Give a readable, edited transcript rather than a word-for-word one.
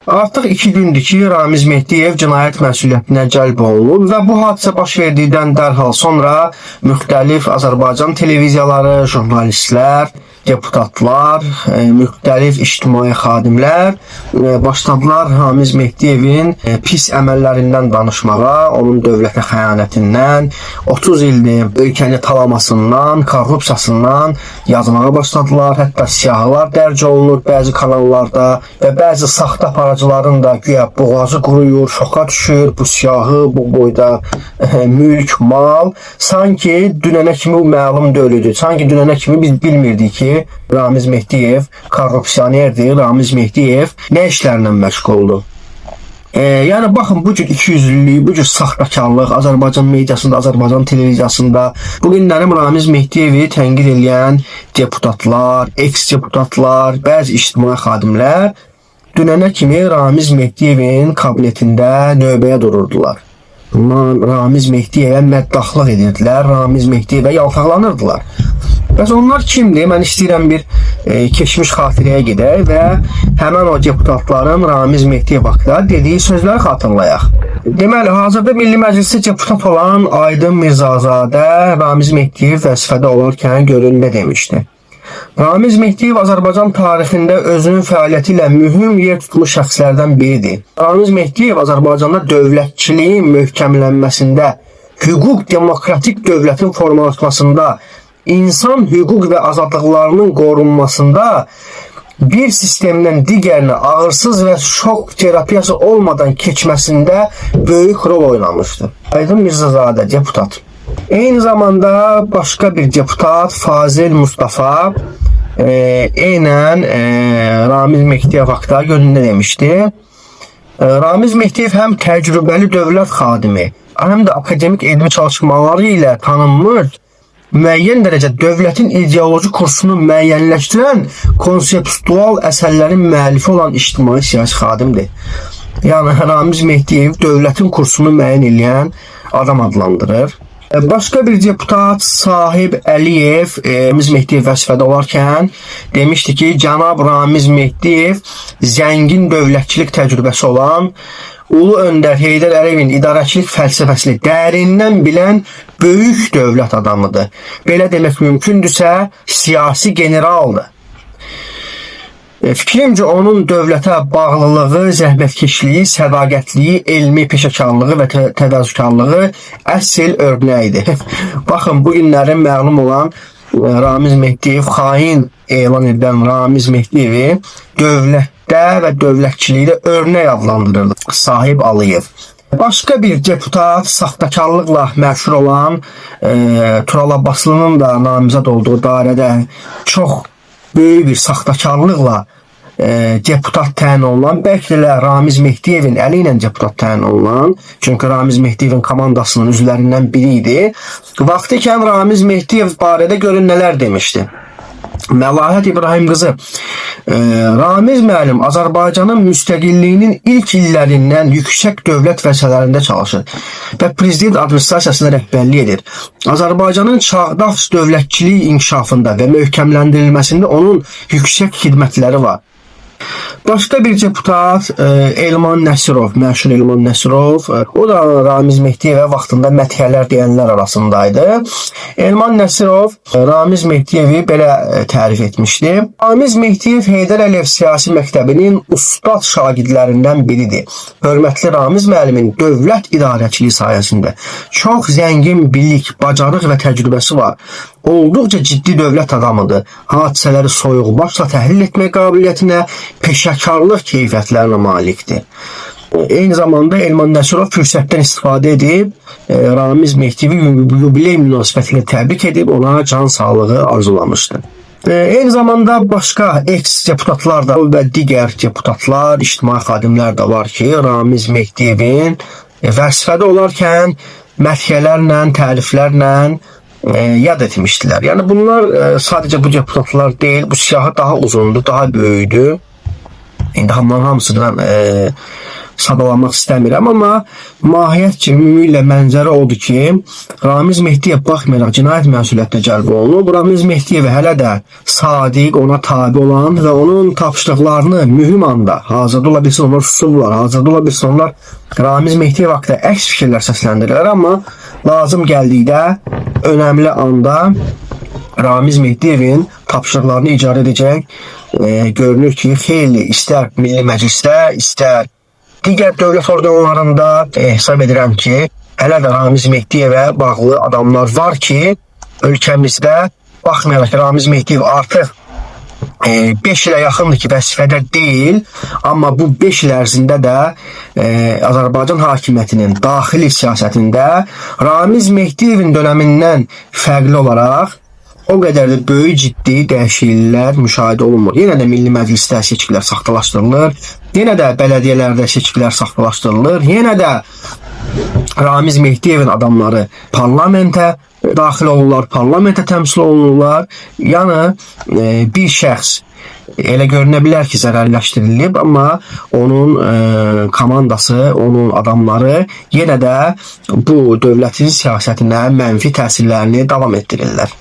Artıq 2 gündür ki Ramiz Mehdiyev cinayət məsuliyyətinə cəlb olunub və bu hadisə baş verdikdən dərhal sonra müxtəlif Azərbaycan televiziyaları, jurnalistlər, deputatlar, müxtəlif ictimai xadimlər başladılar Ramiz Mehdiyevin pis əməllərindən danışmağa, onun dövlətə xəyanətindən, 30 ildir ölkəni talamasından, korrupsiyasından yazmağa başladılar. Hətta siyahılar dərc olunur bəzi kanallarda və bəzi saxta aparıcıların da güya boğazı quruyur, şoka düşür, bu siyahı, bu boyda mülk, mal. Sanki dünənə kimi məlum deyildi. Sanki dünənə kimi biz bilmirdik ki, Ramiz Mehdiyev korrupsionerdir. Ramiz Mehdiyev nə işlərlə məşğuldur? Yəni baxın, bu cür ikiyüzlülük, bu cür saxtakarlıq Azərbaycan mediasında, Azərbaycan televiziyasında bu günlərim Ramiz Mehdiyevi tənqid edən deputatlar, eks-deputatlar, bəzi ictimai xadimlər dünənə kimi Ramiz Mehdiyevin kabinetində növbəyə dururdular. Ramiz Mehdiyevə məddaxlıq edirdilər, Ramiz Mehdiyevə yaltaqlanırdılar. Bəs onlar kimdir? Mən istəyirəm bir keçmiş xatirəyə gedək və həmən o deputatların Ramiz Mehdiyev haqqında dediyi sözləri xatırlayaq. Deməli, hazırda Milli Məclisdə deputat olan Aydın Mirzazadə Ramiz Mehdiyev vəzifədə olarkən görün nə demişdi? Ramiz Mehdiyev Azərbaycan tarixində özünün fəaliyyəti ilə mühüm yer tutmuş şəxslərdən biridir. Ramiz Mehdiyev Azərbaycanda dövlətçiliyin möhkəmlənməsində, hüquq demokratik dövlətin formalaşmasında, insan hüquq və azadlıqlarının qorunmasında bir sistemdən digərinə ağırsız və şok terapiyası olmadan keçməsində böyük rol oynamışdır. Aydın Mirzazadə deputat. Eyni zamanda başqa bir deputat Fazil Mustafa eynən Ramiz Mehdiyev haqqında göründə demişdi. Ramiz Mehdiyev həm təcrübəli dövlət xadimi, həm də akademik elmi çalışmaları ilə tanınmış, müəyyən dərəcə dövlətin ideoloji kursunu müəyyənləşdirən konseptual əsərlərin müəllifi olan ictimai siyasi xadimdir. Yəni Ramiz Mehdiyev dövlətin kursunu müəyyən edən adam adlandırır. Başqa bir deputat Sahib Əliyev Ramiz Mehdiyev vəzifədə olarkən demişdi ki, cənab Ramiz Mehdiyev zəngin dövlətçilik təcrübəsi olan, Ulu Öndər Heydər Əliyevin idarəçilik fəlsəfəsini dərindən bilən böyük dövlət adamıdır. Belə demək mümkündürsə, siyasi generaldır. Fikrimcə onun dövlətə bağlılığı, zəhmətkeşliyi, sədaqətliyi, elmi peşəkarlığı və təvəzzükarlığı əsl örnəyidir. Baxın, bu günlərin məlum olan Ramiz Mehdiyev, xain elan edən Ramiz Mehdiyevi dövlətdə və dövlətçilikdə örnək adlandırılır. Sahib Əliyev. Başqa bir deputat, saxtakarlıqla məşhur olan Tural Abbaslı'nın da namizəd olduğu dairədə çox böyük bir saxtakarlıqla deputat təyin olunan, bəlkə də Ramiz Mehdiyevin əli ilə deputat təyin olunan, çünki Ramiz Mehdiyevin komandasının üzvlərindən biri idi. Vaxtı ikən Ramiz Mehdiyev barədə görün nələr demişdi. Məlahət İbrahim qızı, Ramiz müəllim Azərbaycanın müstəqilliyinin ilk illərindən yüksək dövlət vəzifələrində çalışır və prezident administrasiyasına rəhbərlik edir. Azərbaycanın çağdaş dövlətçilik inkişafında və möhkəmləndirilməsində onun yüksək xidmətləri var. Başqa bir deputat Elman Nəsirov, məşhur Elman Nəsirov, o da Ramiz Mehdiyevə vaxtında məthiyələr deyənlər arasındaydı. Elman Nəsirov Ramiz Mehdiyevi belə tərif etmişdi. Ramiz Mehdiyev Heydər Əliyev siyasi məktəbinin ustad şagirdlərindən biridir. Hörmətli Ramiz müəllimin dövlət idarəçiliyi sayəsində çox zəngin bilik, bacarıq və təcrübəsi var. Olduqca ciddi dövlət adamıdır. Hadisələri soyuqbaşla təhlil etmək qabiliyyətinə, peşəkarlıq keyfiyyətlərinə malikdir. Eyni zamanda Elman Nəsirov fürsətdən istifadə edib Ramiz Mehdiyevi yubiley münasibətilə təbrik edib ona can sağlığı arzulamışdı. Eyni zamanda başqa eks-deputatlar da və digər deputatlar, ictimai xadimlər də var ki, Ramiz Mehdiyevin vəzifədə olarkən məthiyələrlə, təriflərlə yad etmişdilər. Yəni bunlar sadəcə bu deputatlar deyil, bu siyahı daha uzundur, daha böyüdür. İndi bunların hamısından sadalamaq istəmirəm, amma mahiyyət kimi ümumiyyətlə mənzərə odur ki, Ramiz Mehdiyev baxmayaraq cinayət məsuliyyətinə cəlb olunub. Ramiz Mehdiyev hələ də sadiq, ona tabi olan və onun tapşırıqlarını mühüm anda, hazırda ola bilsin onlar susublar, hazırda ola bilsin onlar Ramiz Mehdiyev haqqında əks fikirlər səsləndirirlər, amma lazım gəldikdə, önəmli anda Ramiz Mehdiyevin tapşırıqlarını icra edəcək. Görünür ki, xeyli istər Milli Məclisdə, istər digər dövlət orqanlarında hesab edirəm ki, hələ də Ramiz Mehdiyevə bağlı adamlar var ki, ölkəmizdə baxmayaraq ki, Ramiz Mehdiyev artıq 5 ilə yaxındır ki, vəzifədə deyil, amma bu 5 il ərzində də Azərbaycan hakimiyyətinin daxili siyasətində Ramiz Mehdiyevin dönəmindən fərqli olaraq o qədər də böyük ciddi dəyişikliklər müşahidə olunmur. Yenə də Milli Məclisdə seçkilər saxtalaşdırılır, yenə də bələdiyyələrdə seçkilər saxtalaşdırılır, yenə də Ramiz Mehdiyevin adamları parlamentə daxil olurlar, parlamentə təmsil olunurlar. Yəni bir şəxs elə görünə bilər ki, zərərləşdirilib, amma onun komandası, onun adamları yenə də bu dövlətin siyasətinə mənfi təsirlərini davam etdirirlər.